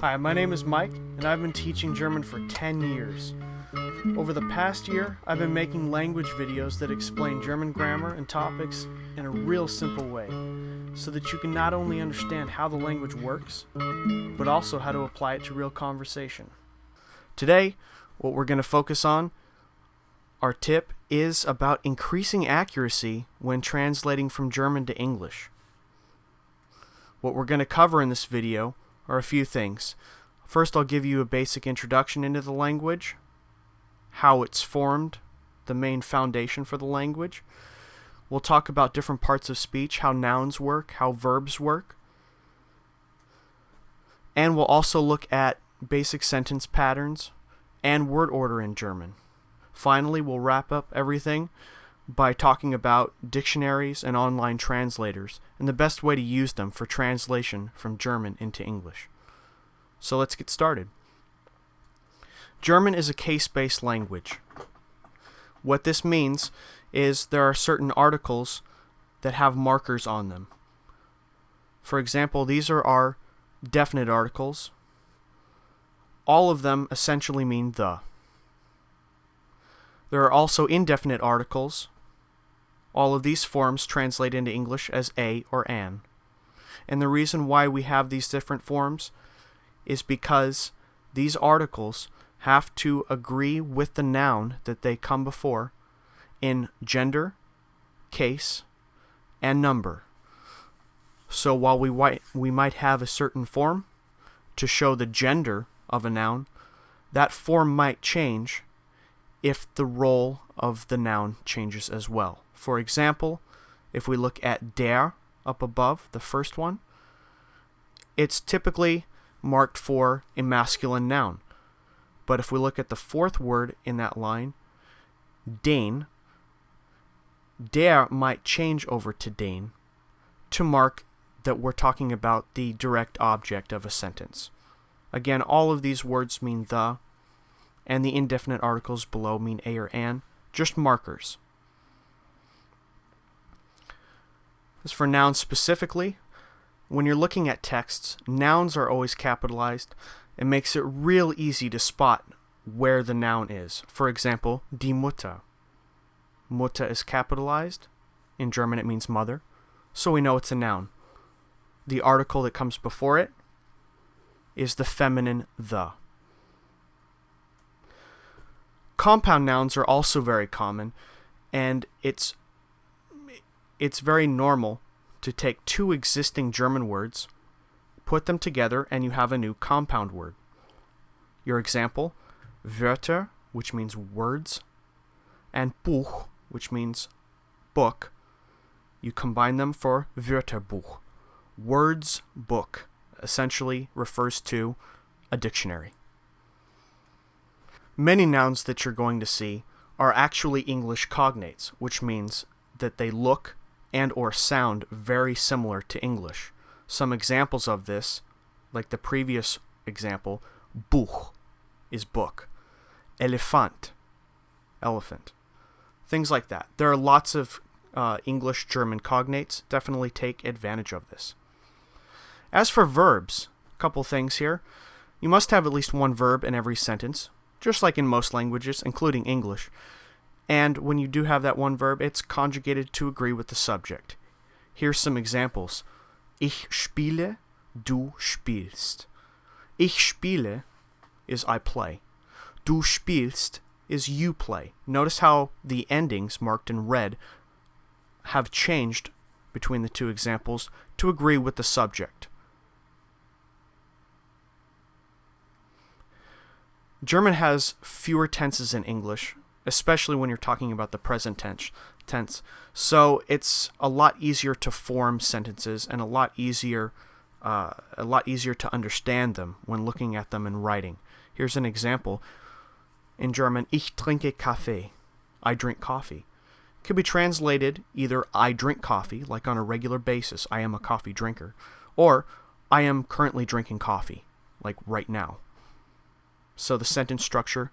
Hi, my name is Mike, and I've been teaching German for 10 years. Over the past year, I've been making language videos that explain German grammar and topics in a real simple way, so that you can not only understand how the language works, but also how to apply it to real conversation. Today, what we're going to focus on, our tip, is about increasing accuracy when translating from German to English. What we're going to cover in this video are a few things. First, I'll give you a basic introduction into the language, how it's formed, the main foundation for the language. We'll talk about different parts of speech, how nouns work, how verbs work. And we'll also look at basic sentence patterns and word order in German. Finally, we'll wrap up everything by talking about dictionaries and online translators and the best way to use them for translation from German into English. So let's get started. German is a case-based language. What this means is there are certain articles that have markers on them. For example, these are our definite articles. All of them essentially mean the. There are also indefinite articles. All of these forms translate into English as a or an. And the reason why we have these different forms is because these articles have to agree with the noun that they come before in gender, case, and number. So while we might have a certain form to show the gender of a noun, that form might change if the role of the noun changes as well. For example, if we look at der up above, the first one, it's typically marked for a masculine noun. But if we look at the fourth word in that line, den, der might change over to den to mark that we're talking about the direct object of a sentence. Again, all of these words mean the, and the indefinite articles below mean a or an, just markers. As for nouns specifically, when you're looking at texts, nouns are always capitalized. It makes it real easy to spot where the noun is. For example, die Mutter. Mutter is capitalized. In German it means mother, so we know it's a noun. The article that comes before it is the feminine the. Compound nouns are also very common, and it's very normal to take two existing German words, put them together, and you have a new compound word. Your example, Wörter, which means words, and Buch, which means book. You combine them for Wörterbuch. Words book essentially refers to a dictionary. Many nouns that you're going to see are actually English cognates, which means that they look and or sound very similar to English. Some examples of this, like the previous example, Buch is book, Elefant, elephant, things like that. There are lots of English-German cognates. Definitely take advantage of this. As for verbs, a couple things here. You must have at least one verb in every sentence, just like in most languages, including English. And when you do have that one verb, it's conjugated to agree with the subject. Here's some examples. Ich spiele, du spielst. Ich spiele is I play. Du spielst is you play. Notice how the endings marked in red have changed between the two examples to agree with the subject. German has fewer tenses than English, especially when you're talking about the present tense. So it's a lot easier to form sentences and a lot easier to understand them when looking at them in writing. Here's an example. In German, ich trinke Kaffee. I drink coffee. It could be translated either I drink coffee, like on a regular basis, I am a coffee drinker, or I am currently drinking coffee, like right now. So the sentence structure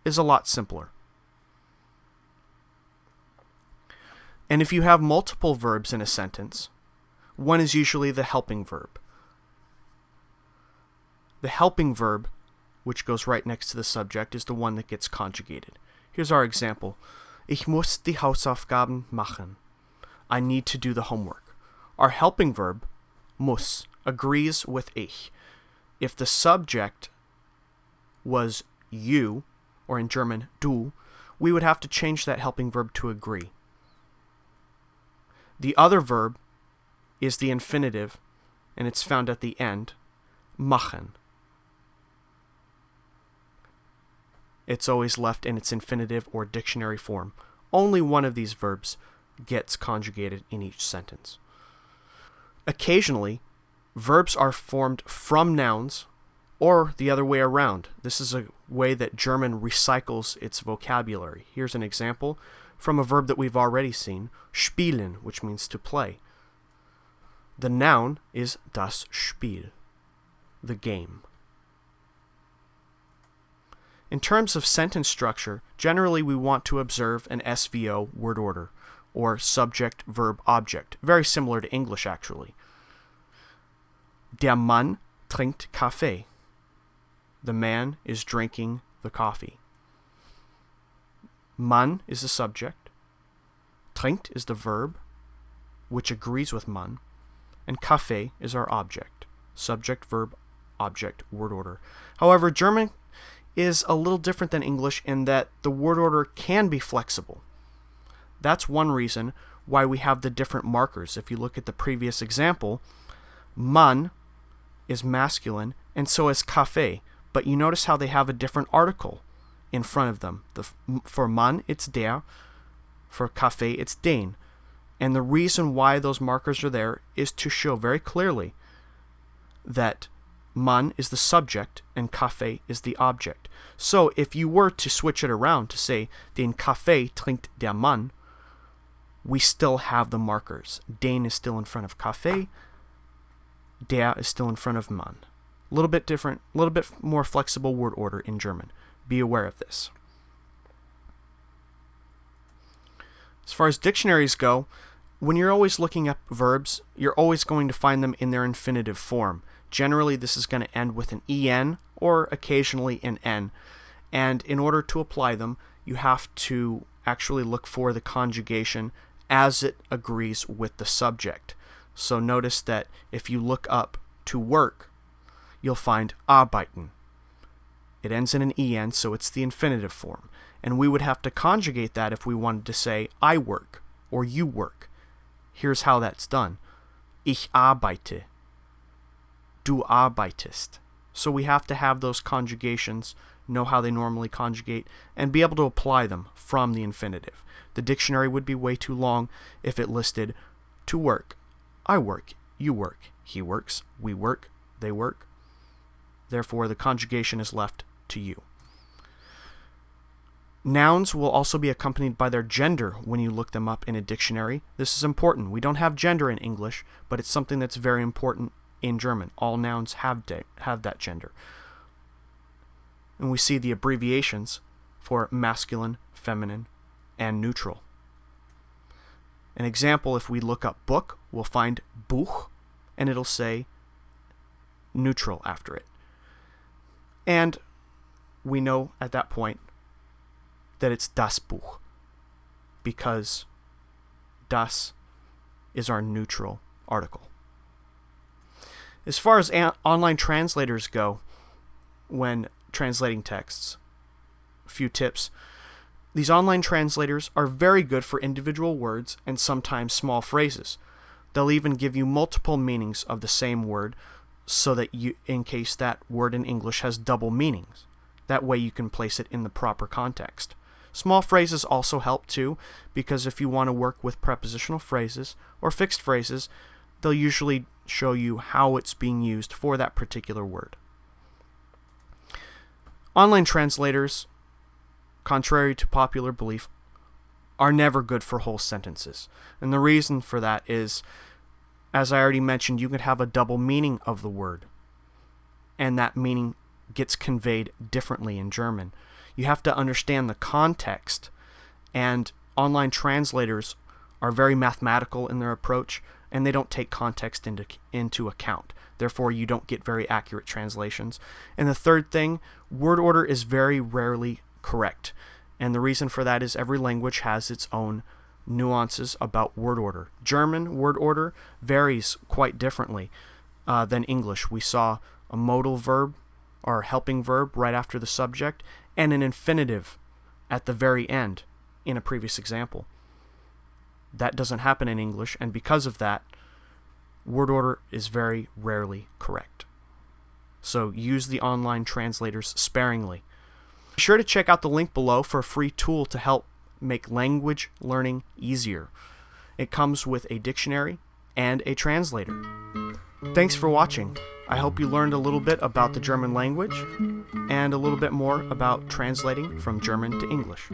is a lot simpler. And if you have multiple verbs in a sentence, one is usually the helping verb. the helping verb, which goes right next to the subject, is the one that gets conjugated. Here's our example. Ich muss die Hausaufgaben machen. I need to do the homework. Our helping verb, muss, agrees with ich. If the subject was you, or in German, du, we would have to change that helping verb to agree. The other verb is the infinitive, and it's found at the end, machen. It's always left in its infinitive or dictionary form. Only one of these verbs gets conjugated in each sentence. Occasionally, verbs are formed from nouns or the other way around. This is a way that German recycles its vocabulary. Here's an example from a verb that we've already seen, spielen, which means to play. The noun is das Spiel, the game. In terms of sentence structure, generally we want to observe an SVO word order, or subject, verb, object. Very similar to English, actually. Der Mann trinkt Kaffee. The man is drinking the coffee. Mann is the subject. Trinkt is the verb, which agrees with Mann. And Kaffee is our object. Subject, verb, object, word order. However, German is a little different than English in that the word order can be flexible. That's one reason why we have the different markers. If you look at the previous example, Mann is masculine, and so is Kaffee. But you notice how they have a different article in front of them. For Mann, it's der. For Kaffee, it's den. And the reason why those markers are there is to show very clearly that Mann is the subject and Kaffee is the object. So if you were to switch it around to say, den Kaffee trinkt der Mann, we still have the markers. Den is still in front of Kaffee. Der is still in front of Mann. A little bit different, a little bit more flexible word order in German. Be aware of this. As far as dictionaries go, when you're always looking up verbs, you're always going to find them in their infinitive form. Generally, this is going to end with an en or occasionally an n. And in order to apply them, you have to actually look for the conjugation as it agrees with the subject. So notice that if you look up to work, you'll find arbeiten. It ends in an en, so it's the infinitive form. And we would have to conjugate that if we wanted to say I work or you work. Here's how that's done. Ich arbeite. Du arbeitest. So we have to have those conjugations, know how they normally conjugate, and be able to apply them from the infinitive. The dictionary would be way too long if it listed to work, I work, you work, he works, we work, they work. Therefore, the conjugation is left to you. Nouns will also be accompanied by their gender when you look them up in a dictionary. This is important. We don't have gender in English, but it's something that's very important in German. All nouns have that gender. And we see the abbreviations for masculine, feminine, and neutral. An example, if we look up book, we'll find Buch, and it'll say neutral after it. And we know at that point that it's das Buch, because das is our neutral article. As far as online translators go, when translating texts, a few tips. These online translators are very good for individual words and sometimes small phrases. They'll even give you multiple meanings of the same word, so that in case that word in English has double meanings. That way you can place it in the proper context. Small phrases also help too, because if you want to work with prepositional phrases or fixed phrases, they'll usually show you how it's being used for that particular word. Online translators, contrary to popular belief, are never good for whole sentences. And the reason for that is, as I already mentioned, you could have a double meaning of the word, and that meaning gets conveyed differently in German. You have to understand the context, and online translators are very mathematical in their approach, and they don't take context into account. Therefore, you don't get very accurate translations. And the third thing, word order is very rarely correct. And the reason for that is every language has its own nuances about word order. German word order varies quite differently than English. We saw a modal verb or helping verb right after the subject and an infinitive at the very end in a previous example. That doesn't happen in English, and because of that, word order is very rarely correct. So use the online translators sparingly. Be sure to check out the link below for a free tool to help make language learning easier. It comes with a dictionary and a translator. Thanks for watching. I hope you learned a little bit about the German language and a little bit more about translating from German to English.